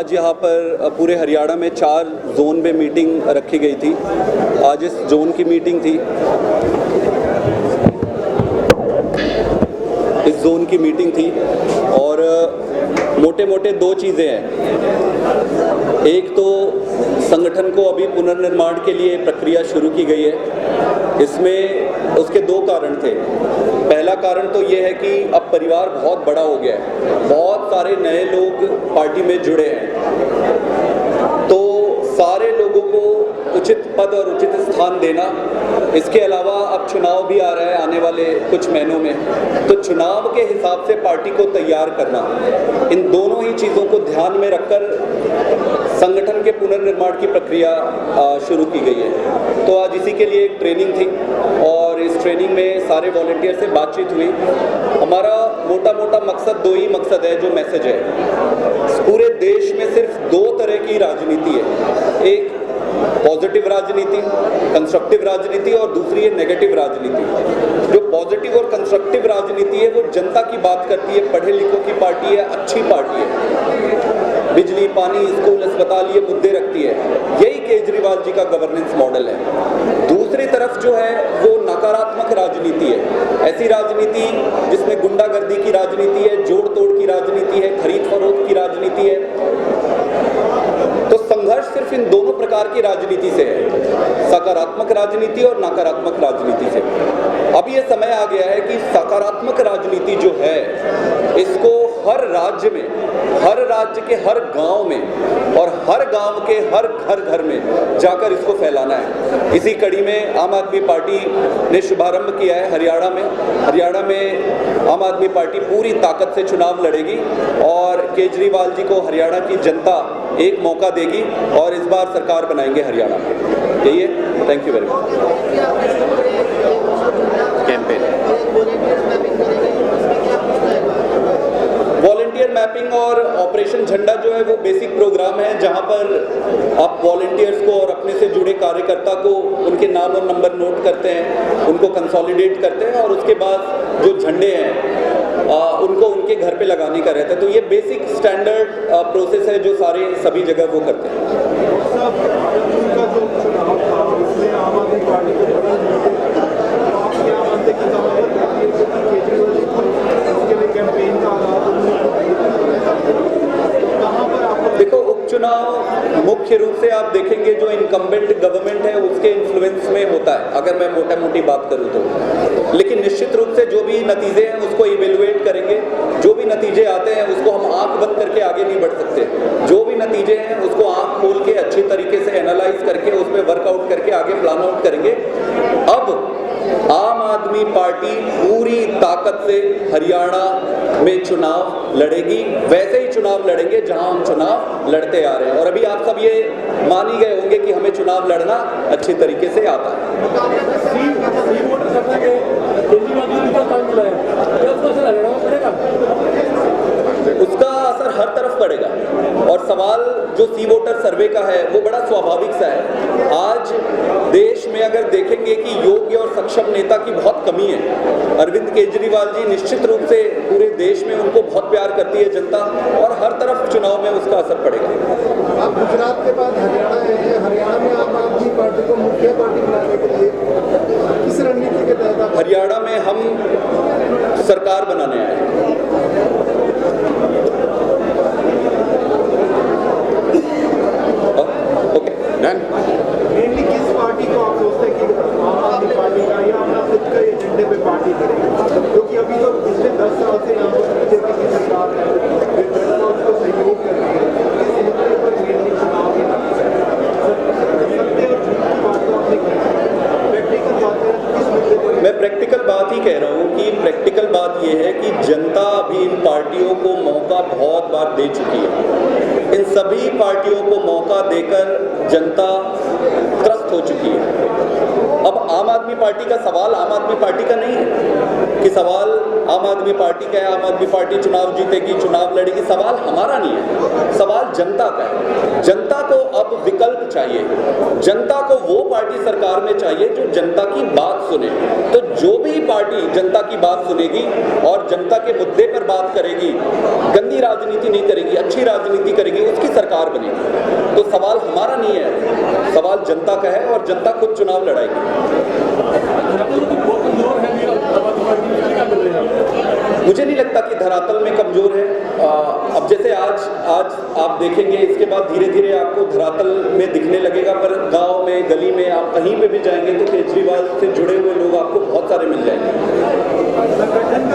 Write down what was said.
आज यहाँ पर पूरे हरियाणा में 4 जोन में मीटिंग रखी गई थी। आज इस जोन की मीटिंग थी, इस जोन की मीटिंग थी और मोटे मोटे 2 चीज़ें हैं। एक तो संगठन को अभी पुनर्निर्माण के लिए प्रक्रिया शुरू की गई है। इसमें उसके 2 कारण थे। पहला कारण तो ये है कि अब परिवार बहुत बड़ा हो गया है, बहुत सारे नए लोग पार्टी में जुड़े हैं, तो सारे लोगों को उचित पद और उचित स्थान देना। इसके अलावा अब चुनाव भी आ रहा है आने वाले कुछ महीनों में, तो चुनाव के हिसाब से पार्टी को तैयार करना, इन दोनों ही चीज़ों को ध्यान में रखकर संगठन के पुनर्निर्माण की प्रक्रिया शुरू की गई है। तो आज इसी के लिए एक ट्रेनिंग थी और इस ट्रेनिंग में सारे वॉलंटियर से बातचीत हुई। हमारा मोटा मोटा मकसद 2 ही मकसद है, जो मैसेज है। पूरे देश में सिर्फ 2 तरह की राजनीति है, एक पॉजिटिव राजनीति, कंस्ट्रक्टिव राजनीति और दूसरी है नेगेटिव राजनीति। जो पॉजिटिव और कंस्ट्रक्टिव राजनीति है वो जनता की बात करती है, पढ़े लिखों की पार्टी है, अच्छी पार्टी है, बिजली, पानी, स्कूल, अस्पताल ये मुद्दे रखती है। यही केजरीवाल जी का गवर्नेंस मॉडल है। दूसरी तरफ जो है वो नकारात्मक राजनीति है, ऐसी राजनीति जिसमें गुंडागर्दी की राजनीति है, जोड़ तोड़ की राजनीति है, खरीद फरोख्त की राजनीति है। तो संघर्ष सिर्फ इन दोनों प्रकार की राजनीति से है, सकारात्मक राजनीति और नकारात्मक राजनीति से। अब ये समय आ गया है कि सकारात्मक राजनीति जो है इसको हर राज्य में, हर राज्य के हर गांव में और हर गांव के हर घर में जाकर इसको फैलाना है। इसी कड़ी में आम आदमी पार्टी ने शुभारंभ किया है हरियाणा में। हरियाणा में आम आदमी पार्टी पूरी ताकत से चुनाव लड़ेगी और केजरीवाल जी को हरियाणा की जनता एक मौका देगी और इस बार सरकार बनाएंगे हरियाणा में। यही है। Thank you very much. Campaign volunteer mapping और ऑपरेशन झंडा जो है वो बेसिक प्रोग्राम है, जहां पर आप वॉलंटियर्स को और अपने से जुड़े कार्यकर्ता को उनके नाम और नंबर नोट करते हैं, उनको कंसोलिडेट करते हैं और उसके बाद जो झंडे हैं उनको उनके घर पे लगाने का रहता है। तो ये बेसिक स्टैंडर्ड प्रोसेस है जो सभी जगह वो करते हैं। देखो, उपचुनाव मुख्य रूप से आप देखेंगे जो इनकम्बेंट गवर्नमेंट है उसके इन्फ्लुएंस में होता है, अगर मैं मोटा मोटी बात करूं तो। लेकिन निश्चित रूप से जो भी नतीजे हैं उसको इवेलुएट करेंगे। जो भी नतीजे आते हैं उसको हम आंख बंद करके आगे नहीं बढ़ सकते। जो भी नतीजे हैं उसको आंख खोल के अच्छी तरीके से एनालाइज करके उस पर वर्कआउट करके आगे प्लान आउट करेंगे। अब आम आदमी पार्टी पूरी ताकत से हरियाणा में चुनाव लड़ेगी, वैसे ही चुनाव लड़ेंगे जहां हम चुनाव लड़ते आ रहे हैं। और अभी आप सब ये मान ही गए होंगे कि हमें चुनाव लड़ना अच्छी तरीके से आता है। उसका असर हर तरफ पड़ेगा और सवाल जो सी वोटर सर्वे का है वो बड़ा स्वाभाविक सा है। आज देश में अगर देखेंगे कि योग्य और सक्षम नेता की बहुत कमी है। अरविंद केजरीवाल जी निश्चित रूप से पूरे देश में उनको बहुत प्यार करती है जनता और हर तरफ चुनाव में उसका असर पड़ेगा। आप गुजरात के बाद हरियाणा है, हरियाणा में आम आदमी पार्टी को मुख्य पार्टी बनाने के लिए किस रणनीति के तहत? हरियाणा में हम सरकार बनाने आए हैं। मेनली किस पार्टी को आप सोचते हैं कि आम आदमी पार्टी का या अपना खुद का एजेंडे पे पार्टी करेगा? क्योंकि अभी तो पिछले 10 साल से यहाँ पर बीजेपी की सरकार है, उसको सहयोग कर रही है। इस मुद्दे पर मेनली चुनाव की सत्य और झूठ की बात तो आपने की, प्रैक्टिकल बात है किस मुद्दे पर? मैं प्रैक्टिकल बात ही कह रहा हूँ कि प्रैक्टिकल बात यह है कि जनता भी इन पार्टियों को मौका बहुत बार दे चुकी है। इन सभी पार्टियों को मौका देकर जनता त्रस्त हो चुकी है। अब आम आदमी पार्टी का सवाल आम आदमी पार्टी का नहीं है कि सवाल आम आदमी पार्टी का है, आम आदमी पार्टी चुनाव जीतेगी, चुनाव लड़ेगी। सवाल हमारा नहीं है, सवाल जनता का है। जनता को अब विकल्प चाहिए, जनता को वो पार्टी सरकार में चाहिए जो जनता की बात सुने। तो जो भी पार्टी जनता की बात सुनेगी और जनता के मुद्दे पर बात करेगी, गंदी राजनीति नहीं करेगी, अच्छी राजनीति करेगी, उसकी सरकार जनता का है और जनता खुद चुनाव लड़ाएगी। मुझे नहीं लगता कि धरातल में कमजोर है। अब जैसे आज आप देखेंगे, इसके बाद धीरे धीरे आपको धरातल में दिखने लगेगा, पर गांव में, गली में, आप कहीं पे भी जाएंगे तो केजरीवाल से जुड़े हुए लोग आपको बहुत सारे मिल जाएंगे। संगठन